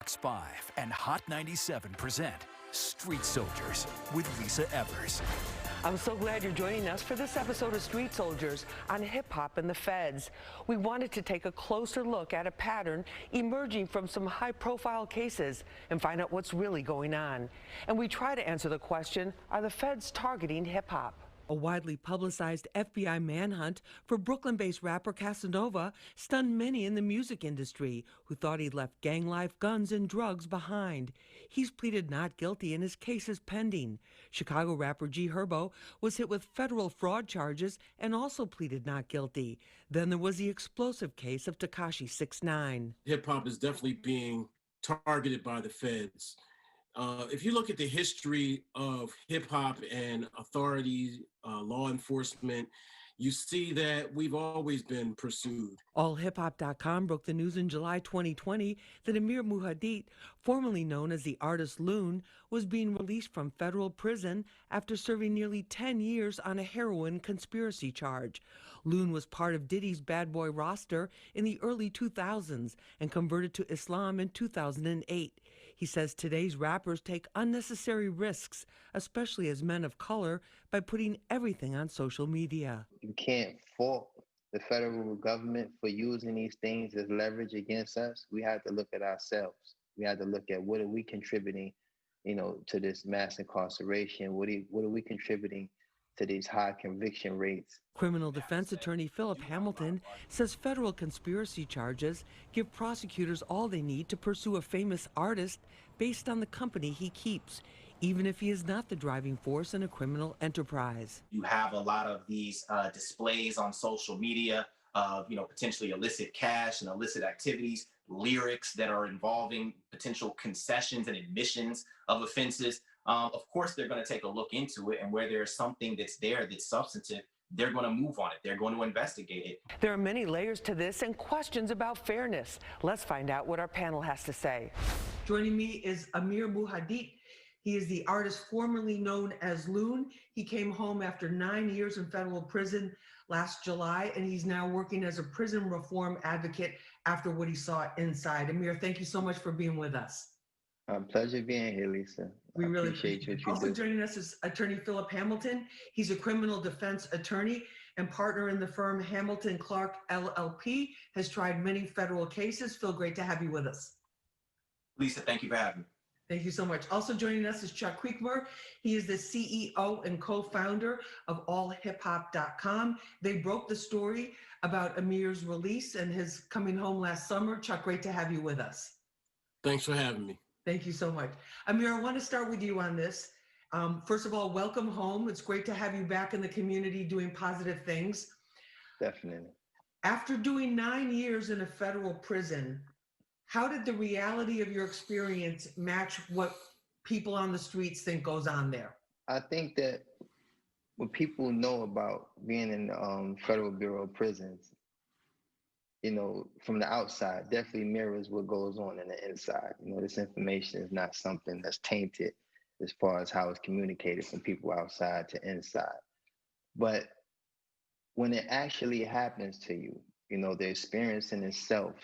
Fox 5 and Hot 97 present Street Soldiers with Lisa Evers. I'm so glad you're joining us for this episode of Street Soldiers on Hip Hop and the Feds. We wanted to take a closer look at a pattern emerging from some high-profile cases and find out what's really going on. And we try to answer the question, are the feds targeting hip hop? A widely publicized FBI manhunt for Brooklyn-based rapper Casanova stunned many in the music industry who thought he'd left gang life, guns, and drugs behind. He's pleaded not guilty and his case is pending. Chicago rapper G Herbo was hit with federal fraud charges and also pleaded not guilty. Then there was the explosive case of Tekashi 6ix9ine. Hip-hop is definitely being targeted by the feds. If you look at the history of hip-hop and authorities, law enforcement, you see that we've always been pursued. AllHipHop.com broke the news in July 2020 that Amir Muhadit, formerly known as the artist Loon, was being released from federal prison after serving nearly 10 years on a heroin conspiracy charge. Loon was part of Diddy's Bad Boy roster in the early 2000s and converted to Islam in 2008. He says today's rappers take unnecessary risks, especially as men of color, by putting everything on social media. You can't fault the federal government for using these things as leverage against us. We have to look at ourselves. We have to look at what are we contributing, to this mass incarceration? What are we contributing to these high conviction rates? Criminal defense attorney Philip Hamilton says federal conspiracy charges give prosecutors all they need to pursue a famous artist based on the company he keeps, even if he is not the driving force in a criminal enterprise. You have a lot of these displays on social media of, potentially illicit cash and illicit activities, lyrics that are involving potential concessions and admissions of offenses. Of course, they're going to take a look into it, and where there's something that's there that's substantive, they're going to move on it. They're going to investigate it. There are many layers to this and questions about fairness. Let's find out what our panel has to say. Joining me is Amir Muhadit. He is the artist formerly known as Loon. He came home after 9 years in federal prison last July, and he's now working as a prison reform advocate after what he saw inside. Amir, thank you so much for being with us. Pleasure being here, Lisa. We really appreciate what you also do. Joining us is attorney Philip Hamilton. He's a criminal defense attorney and partner in the firm Hamilton Clark LLP, has tried many federal cases. Phil, great to have you with us. Lisa, thank you for having me. Thank you so much. Also joining us is Chuck Creekmur. He is the CEO and co-founder of AllHipHop.com. They broke the story about Amir's release and his coming home last summer. Chuck, great to have you with us. Thanks for having me. Thank you so much. Amir, I want to start with you on this. First of all, welcome home. It's great to have you back in the community doing positive things. Definitely. After doing 9 years in a federal prison, how did the reality of your experience match what people on the streets think goes on there? I think that what people know about being in the Federal Bureau of Prisons, from the outside, definitely mirrors what goes on in the inside. This information is not something that's tainted as far as how it's communicated from people outside to inside. But when it actually happens to you, the experience in itself,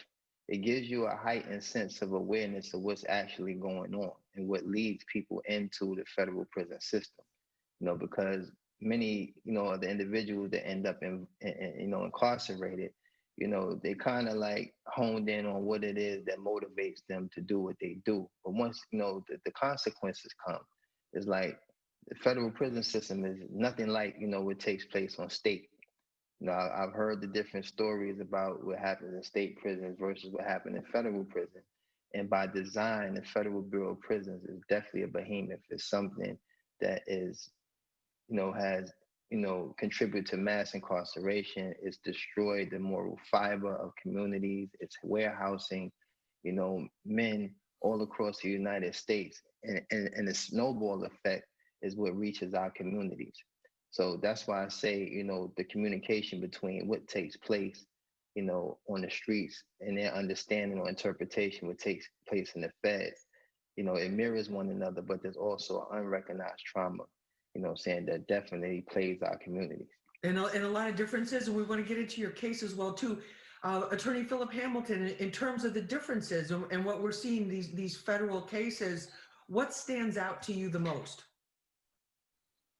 it gives you a heightened sense of awareness of what's actually going on and what leads people into the federal prison system. Because many, of the individuals that end up incarcerated, they kind of like honed in on what it is that motivates them to do what they do. But once, the consequences come, it's like the federal prison system is nothing like, what takes place on state. I've heard the different stories about what happens in state prisons versus what happened in federal prison. And by design, the Federal Bureau of Prisons is definitely a behemoth. It's something that is, has contribute to mass incarceration. It's destroyed the moral fiber of communities. It's warehousing, men all across the United States. And the snowball effect is what reaches our communities. So that's why I say, the communication between what takes place, on the streets and their understanding or interpretation what takes place in the feds, it mirrors one another, but there's also unrecognized trauma, saying that definitely plays our communities. And a lot of differences, and we want to get into your case as well, too. Attorney Philip Hamilton, in terms of the differences and what we're seeing, these federal cases, what stands out to you the most?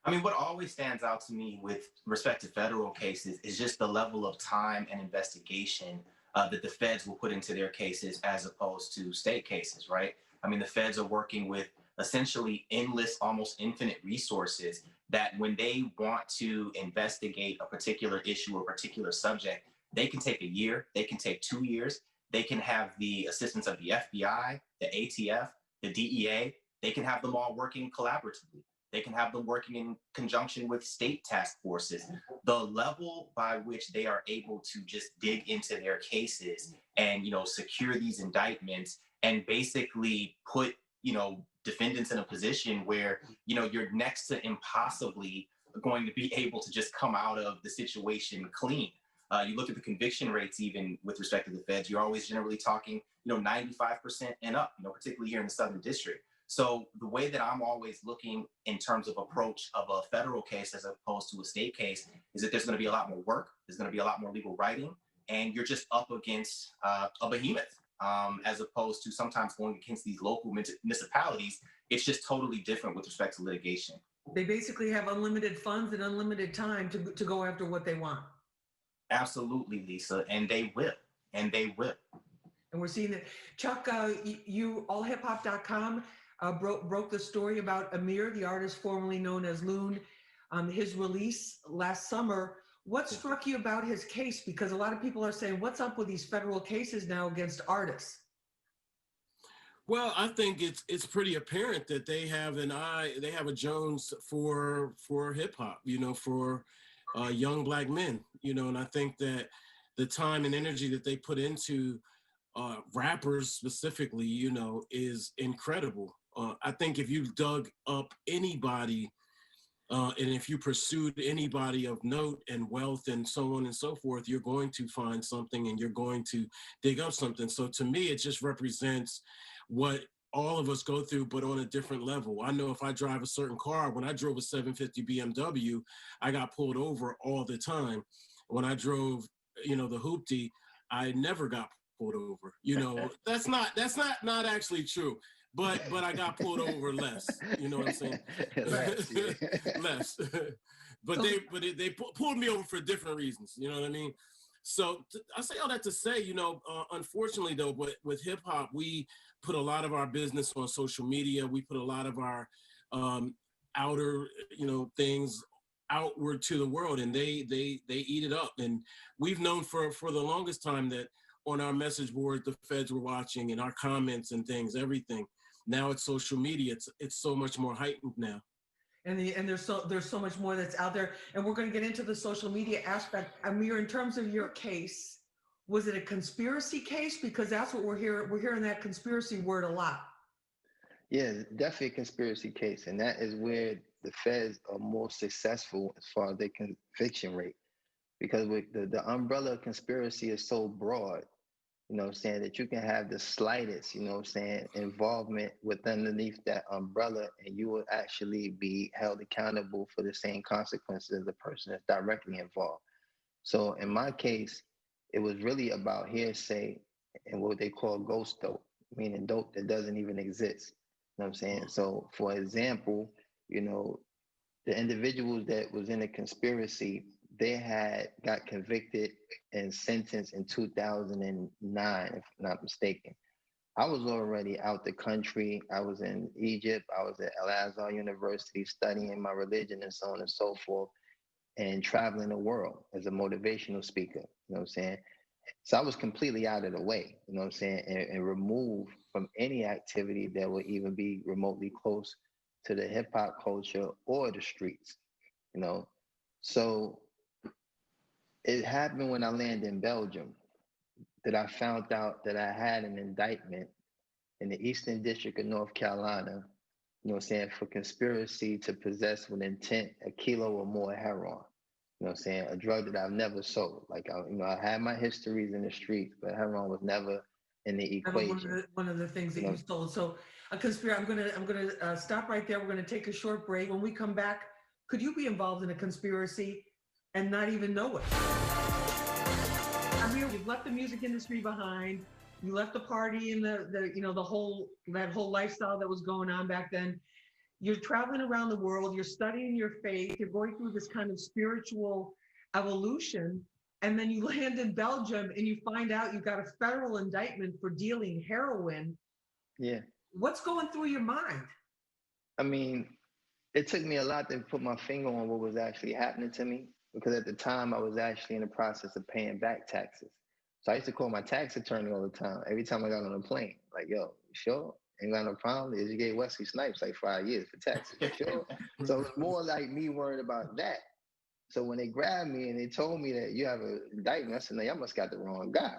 I mean, what always stands out to me with respect to federal cases is just the level of time and investigation that the feds will put into their cases as opposed to state cases, right? I mean, the feds are working with essentially endless, almost infinite resources that when they want to investigate a particular issue or particular subject, they can take a year, they can take 2 years, they can have the assistance of the FBI, the ATF, the DEA, they can have them all working collaboratively. They can have them working in conjunction with state task forces. The level by which they are able to just dig into their cases and, secure these indictments and basically put, defendants in a position where, you're next to impossibly going to be able to just come out of the situation clean. You look at the conviction rates, even with respect to the feds, you're always generally talking, 95% and up, particularly here in the Southern District. So the way that I'm always looking in terms of approach of a federal case as opposed to a state case is that there's going to be a lot more work, there's going to be a lot more legal writing, and you're just up against a behemoth as opposed to sometimes going against these local municipalities. It's just totally different with respect to litigation. They basically have unlimited funds and unlimited time to go after what they want. Absolutely, Lisa, and they will, and they will. And we're seeing that. Chuck, you allhiphop.com broke the story about Amir, the artist formerly known as Loon, his release last summer. What struck you about his case? Because a lot of people are saying, what's up with these federal cases now against artists? Well, I think it's pretty apparent that they have a Jones for hip hop, for young Black men, and I think that the time and energy that they put into rappers specifically, is incredible. I think if you dug up anybody and if you pursued anybody of note and wealth and so on and so forth, you're going to find something and you're going to dig up something. So to me, it just represents what all of us go through, but on a different level. I know if I drive a certain car, when I drove a 750 BMW, I got pulled over all the time. When I drove, the Hoopty, I never got pulled over. That's not actually true. But I got pulled over less. You know what I'm saying? Less. But they pulled me over for different reasons. You know what I mean? So I say all that to say, unfortunately though, but with hip hop, we put a lot of our business on social media. We put a lot of our outer, things outward to the world, and they eat it up. And we've known for the longest time that on our message board, the feds were watching, and our comments and things, everything. Now it's social media. It's so much more heightened now. And there's so much more that's out there. And we're going to get into the social media aspect. Amir, in terms of your case, was it a conspiracy case? Because that's what we're hearing. We're hearing that conspiracy word a lot. Yeah, definitely a conspiracy case. And that is where the feds are more successful as far as their conviction rate. Because with the umbrella of conspiracy is so broad, that you can have the slightest, involvement with underneath that umbrella, and you will actually be held accountable for the same consequences as the person that's directly involved. So in my case, it was really about hearsay and what they call ghost dope, meaning dope that doesn't even exist. You know what I'm saying? So for example, the individuals that was in a conspiracy, they got convicted and sentenced in 2009, if I'm not mistaken. I was already out the country. I was in Egypt. I was at Al-Azhar University studying my religion and so on and so forth, and traveling the world as a motivational speaker. You know what I'm saying? So I was completely out of the way, you know what I'm saying, and removed from any activity that would even be remotely close to the hip hop culture or the streets, So it happened when I landed in Belgium that I found out that I had an indictment in the Eastern District of North Carolina, for conspiracy to possess with intent a kilo or more heroin. A drug that I've never sold. Like, I had my histories in the streets, but heroin was never in the equation. One of the things that you sold. So a conspiracy, I'm gonna stop right there. We're gonna take a short break. When we come back, could you be involved in a conspiracy and not even know it? here. You've left the music industry behind. You left the party and the whole lifestyle that was going on back then. You're traveling around the world. You're studying your faith. You're going through this kind of spiritual evolution. And then you land in Belgium and you find out you got a federal indictment for dealing heroin. Yeah. What's going through your mind? I mean, it took me a lot to put my finger on what was actually happening to me, because at the time I was actually in the process of paying back taxes. So I used to call my tax attorney all the time. Every time I got on a plane, like, yo, you sure? Ain't got no problem. You gave Wesley Snipes like 5 years for taxes. You sure? So it's more like me worried about that. So when they grabbed me and they told me that you have an indictment, I said, no, y'all must got the wrong guy.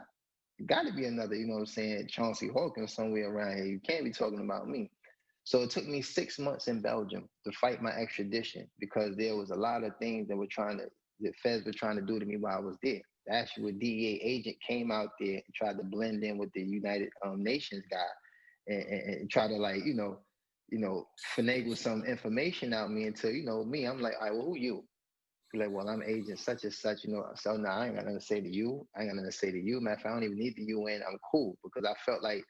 It got to be another, you know what I'm saying, Chauncey Hawkins somewhere around here. You can't be talking about me. So it took me 6 months in Belgium to fight my extradition, because there was a lot of things that the feds were trying to do to me while I was there. Actually, a DEA agent came out there and tried to blend in with the United Nations guy and try to, like, finagle some information out me until, me, I'm like, all right, well, who you? He's like, well, I'm agent such and such, So now I ain't got nothing to say to you. I ain't got nothing to say to you. Matter of fact, I don't even need the UN. I'm cool, because I felt like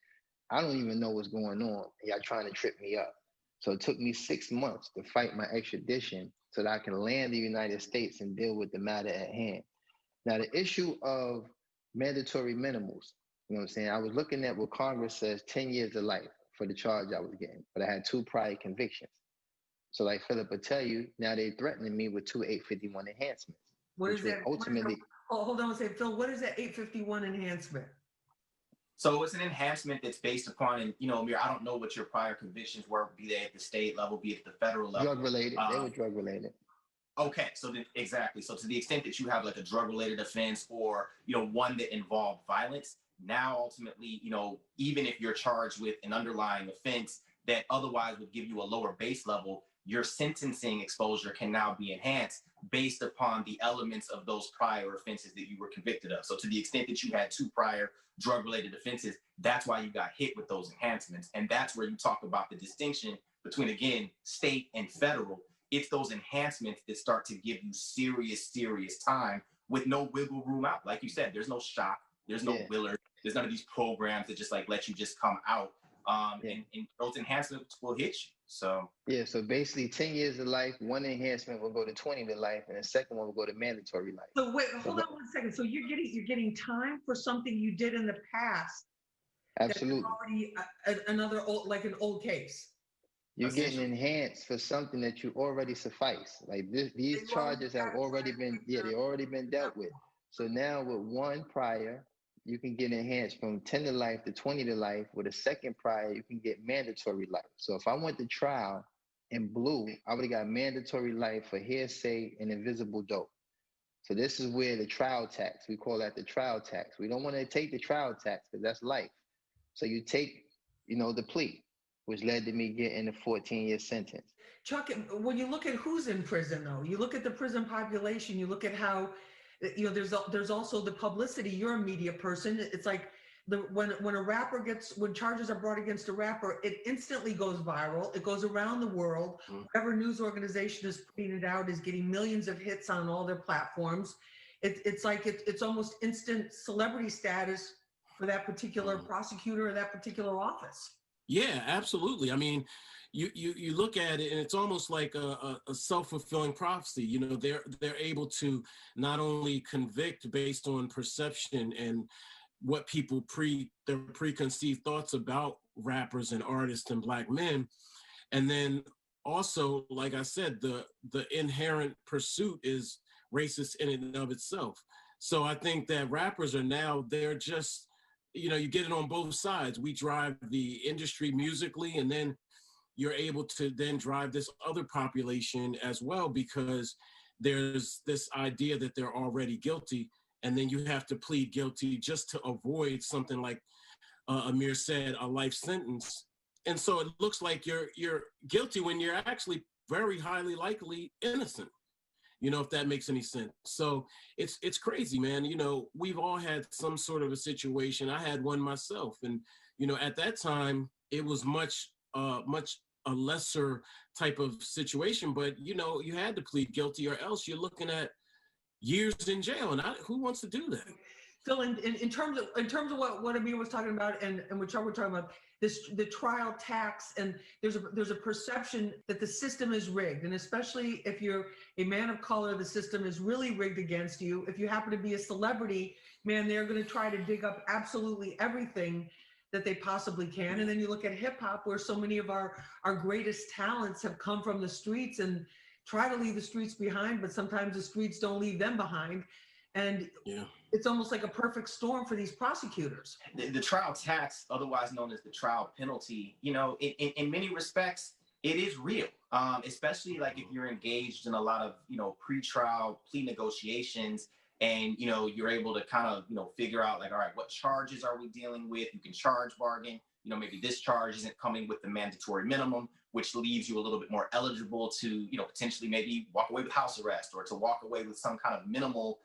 I don't even know what's going on. Y'all trying to trip me up. So it took me 6 months to fight my extradition so that I can land in the United States and deal with the matter at hand. Now, the issue of mandatory minimums, you know what I'm saying? I was looking at what Congress says, 10 years of life for the charge I was getting, but I had 2 prior convictions. So like Philip will tell you, now they're threatening me with 2 851 enhancements. What is that? Ultimately, hold on a second, Phil, what is that 851 enhancement? So it's an enhancement that's based upon, and Amir, I don't know what your prior convictions were, be they at the state level, be it at the federal level. Drug related. They were drug related. Okay, so exactly. So to the extent that you have like a drug related offense or, one that involved violence, now ultimately, even if you're charged with an underlying offense that otherwise would give you a lower base level, your sentencing exposure can now be enhanced based upon the elements of those prior offenses that you were convicted of. So to the extent that you had 2 prior drug-related offenses, that's why you got hit with those enhancements. And that's where you talk about the distinction between, again, state and federal. It's those enhancements that start to give you serious time with no wiggle room out. Like you said, there's no shock, there's no Willard, there's none of these programs that just like let you just come out. And those enhancements will hit you. So basically 10 years of life, 1 enhancement will go to 20 to life, and the second one will go to mandatory life. So wait, hold on 1 second. So you're getting time for something you did in the past. Absolutely. That's already another an old case. You're getting enhanced for something that you already suffice. Like these charges have already been, they've already been dealt with. So now with 1 prior, you can get enhanced from 10 to life to 20 to life. With a second prior, you can get mandatory life. So if I went to trial in blue, I would have got mandatory life for hearsay and invisible dope. So this is where the trial tax, we call that the trial tax. We don't want to take the trial tax because that's life. So you take, the plea, which led to me getting a 14-year sentence. Chuck, when you look at who's in prison, though, you look at the prison population, you look at how, there's also the publicity. You're a media person. It's like when charges are brought against a rapper, it instantly goes viral. It goes around the world. Whatever news organization is putting it out is getting millions of hits on all their platforms. It's almost instant celebrity status for that particular prosecutor or that particular office. Yeah, absolutely. I mean, you look at it and it's almost like a self-fulfilling prophecy. They're able to not only convict based on perception and what people their preconceived thoughts about rappers and artists and Black men, and then also, like I said, the inherent pursuit is racist in and of itself. So I think that rappers are now, they're just, you get it on both sides. We drive the industry musically, and then you're able to then drive this other population as well, because there's this idea that they're already guilty, and then you have to plead guilty just to avoid something like Amir said, a life sentence. And so it looks like you're guilty when you're actually very highly likely innocent, if that makes any sense. So it's crazy, man. We've all had some sort of a situation. I had one myself. And, at that time, it was much a lesser type of situation, but you had to plead guilty or else you're looking at years in jail. And who wants to do that? Phil, in terms of what Amir was talking about and what Chuck were talking about, the trial tax, and there's a perception that the system is rigged, and especially if you're a man of color, the system is really rigged against you. If you happen to be a celebrity, man, they're going to try to dig up absolutely everything that they possibly can. And then you look at hip hop, where so many of our greatest talents have come from the streets and try to leave the streets behind, but sometimes the streets don't leave them behind. And Yeah. it's almost like a perfect storm for these prosecutors. The trial tax, otherwise known as the trial penalty, in many respects, it is real, especially like if you're engaged in a lot of, pre-trial plea negotiations, and, you're able to kind of, figure out like, all right, what charges are we dealing with? You can charge bargain, maybe this charge isn't coming with the mandatory minimum, which leaves you a little bit more eligible to, potentially maybe walk away with house arrest, or to walk away with some kind of minimal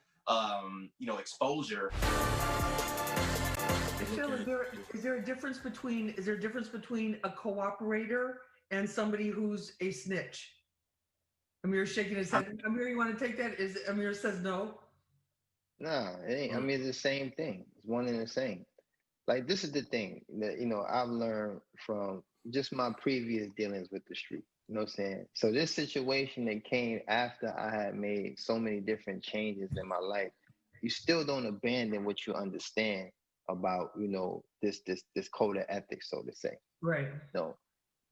exposure. Phil, is there a difference between a cooperator and somebody who's a snitch? Amir's shaking his head. Amir, you want to take that? Amir says no? No, it ain't. I mean, it's the same thing. It's one and the same. Like, this is the thing that, I've learned from just my previous dealings with the street. You know what I'm saying? So this situation that came after I had made so many different changes in my life, you still don't abandon what you understand about, this code of ethics, so to say. Right. So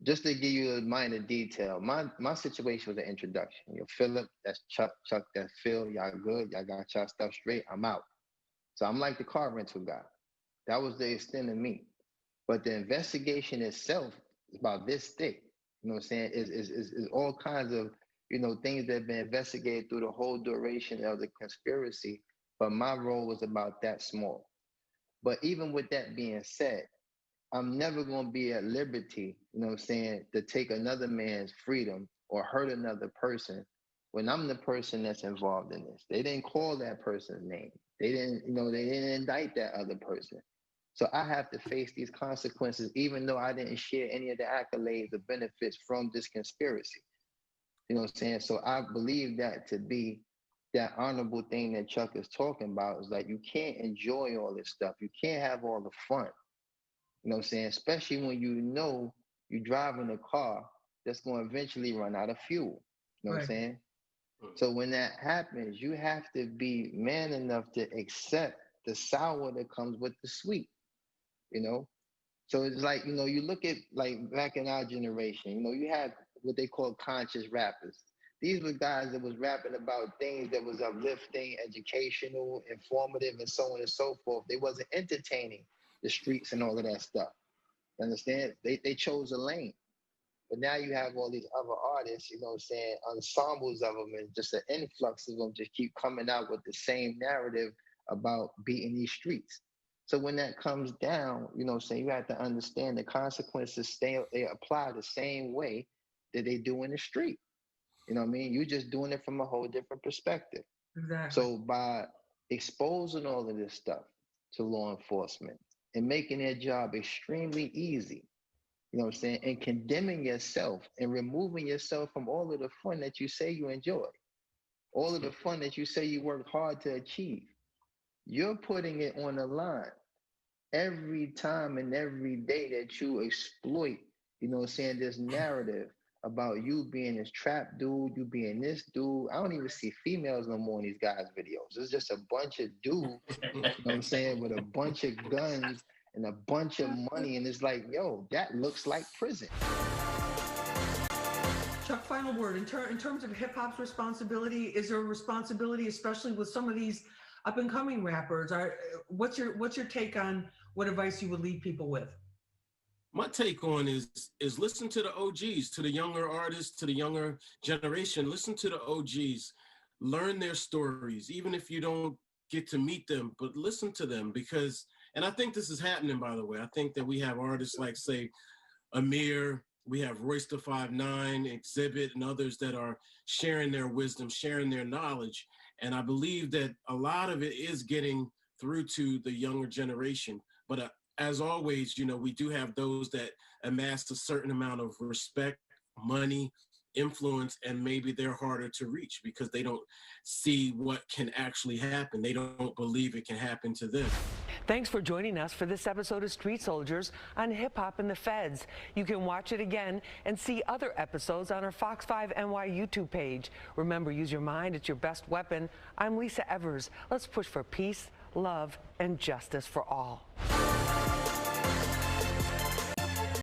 just to give you a minor detail, my situation was an introduction. Philip, that's Chuck, that's Phil, y'all good, y'all got y'all stuff straight, I'm out. So I'm like the car rental guy. That was the extent of me. But the investigation itself is about this thick. You know what I'm saying? Is all kinds of, things that have been investigated through the whole duration of the conspiracy. But my role was about that small. But even with that being said, I'm never going to be at liberty, to take another man's freedom or hurt another person when I'm the person that's involved in this. They didn't call that person's name. They didn't indict that other person. So I have to face these consequences, even though I didn't share any of the accolades or benefits from this conspiracy. You know what I'm saying? So I believe that to be that honorable thing that Chuck is talking about, is like, you can't enjoy all this stuff. You can't have all the fun. You know what I'm saying? Especially when you're driving a car that's going to eventually run out of fuel. You know what I'm saying? So when that happens, you have to be man enough to accept the sour that comes with the sweet. So it's like, you look at, like, back in our generation, you had what they call conscious rappers. These were guys that was rapping about things that was uplifting, educational, informative, and so on and so forth. They wasn't entertaining the streets and all of that stuff. You understand? They chose a lane. But now you have all these other artists, ensembles of them, and just an influx of them just keep coming out with the same narrative about beating these streets. So when that comes down, you have to understand the consequences they apply the same way that they do in the street. You know what I mean? You're just doing it from a whole different perspective. Exactly. So by exposing all of this stuff to law enforcement and making their job extremely easy, and condemning yourself and removing yourself from all of the fun that you say you enjoy, all of the fun that you say you work hard to achieve, you're putting it on the line every time and every day that you exploit, this narrative about you being this trap dude, you being this dude. I don't even see females no more in these guys' videos. It's just a bunch of dudes, with a bunch of guns and a bunch of money. And it's like, yo, that looks like prison. Chuck, final word. In terms of hip hop's responsibility, is there a responsibility, especially with some of these up and coming rappers? What's your take on what advice you would leave people with? My take on is listen to the OGs, to the younger artists, to the younger generation. Listen to the OGs, learn their stories, even if you don't get to meet them, but listen to them, because, and I think this is happening, by the way. I think that we have artists like, say, Amir, we have Royce da 5'9", Exhibit, and others that are sharing their wisdom, sharing their knowledge. And I believe that a lot of it is getting through to the younger generation. But as always, we do have those that amass a certain amount of respect, money, influence, and maybe they're harder to reach because they don't see what can actually happen. They don't believe it can happen to them. Thanks for joining us for this episode of Street Soldiers on Hip Hop and the Feds. You can watch it again and see other episodes on our Fox 5 NY YouTube page. Remember, use your mind. It's your best weapon. I'm Lisa Evers. Let's push for peace, love, and justice for all.